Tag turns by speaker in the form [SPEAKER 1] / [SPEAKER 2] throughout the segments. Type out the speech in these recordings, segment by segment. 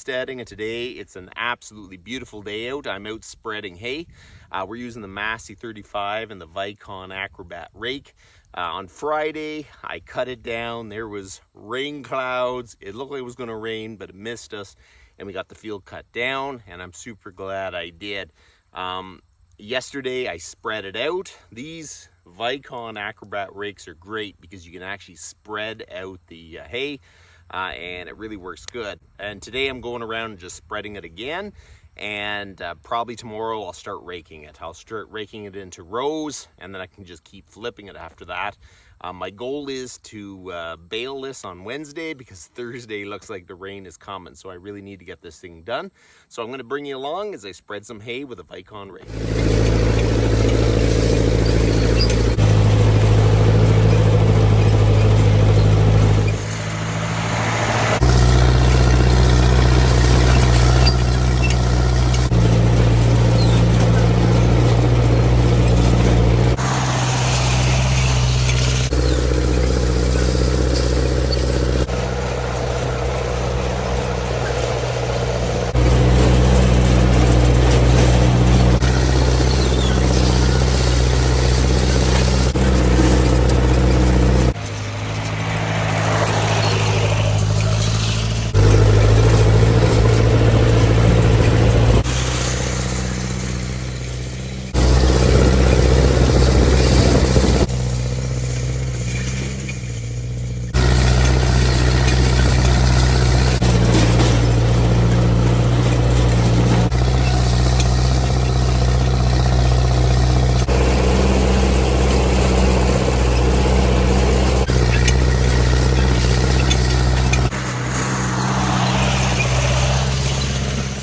[SPEAKER 1] homesteading, and today it's an absolutely beautiful day out. I'm out spreading hay. We're using the Massey 35 and the Vicon Acrobat rake. On Friday, I cut it down. There was rain clouds. It looked like it was going to rain, but it missed us, and we got the field cut down, and I'm super glad I did. Yesterday, I spread it out. These Vicon Acrobat rakes are great because you can actually spread out the hay, and it really works good. And today I'm going around and just spreading it again, and probably tomorrow I'll start raking it. I'll start raking it into rows, and then I can just keep flipping it after that. My goal is to bale this on Wednesday because Thursday looks like the rain is coming, so I really need to get this thing done. So I'm going to bring you along as I spread some hay with a Vicon rake.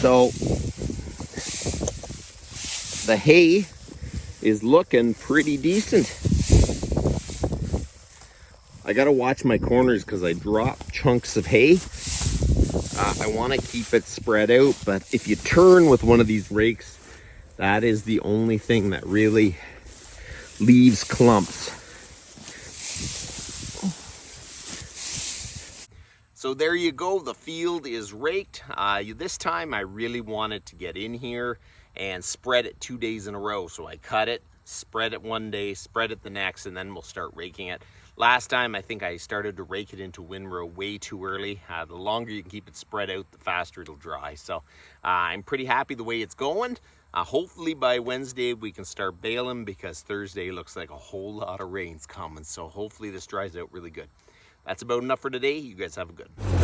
[SPEAKER 1] So the hay is looking pretty decent. I gotta watch my corners because I drop chunks of hay. I want to keep it spread out, but if you turn with one of these rakes, that is the only thing that really leaves clumps. So there you go, the field is raked. This time I really wanted to get in here and spread it 2 days in a row. So I cut it, spread it one day, spread it the next, and then we'll start raking it. Last time I think I started to rake it into windrow way too early. The longer you can keep it spread out, the faster it'll dry. So I'm pretty happy the way it's going. Hopefully by Wednesday we can start baling because Thursday looks like a whole lot of rain's coming. So hopefully this dries out really good. That's about enough for today. You guys have a good one.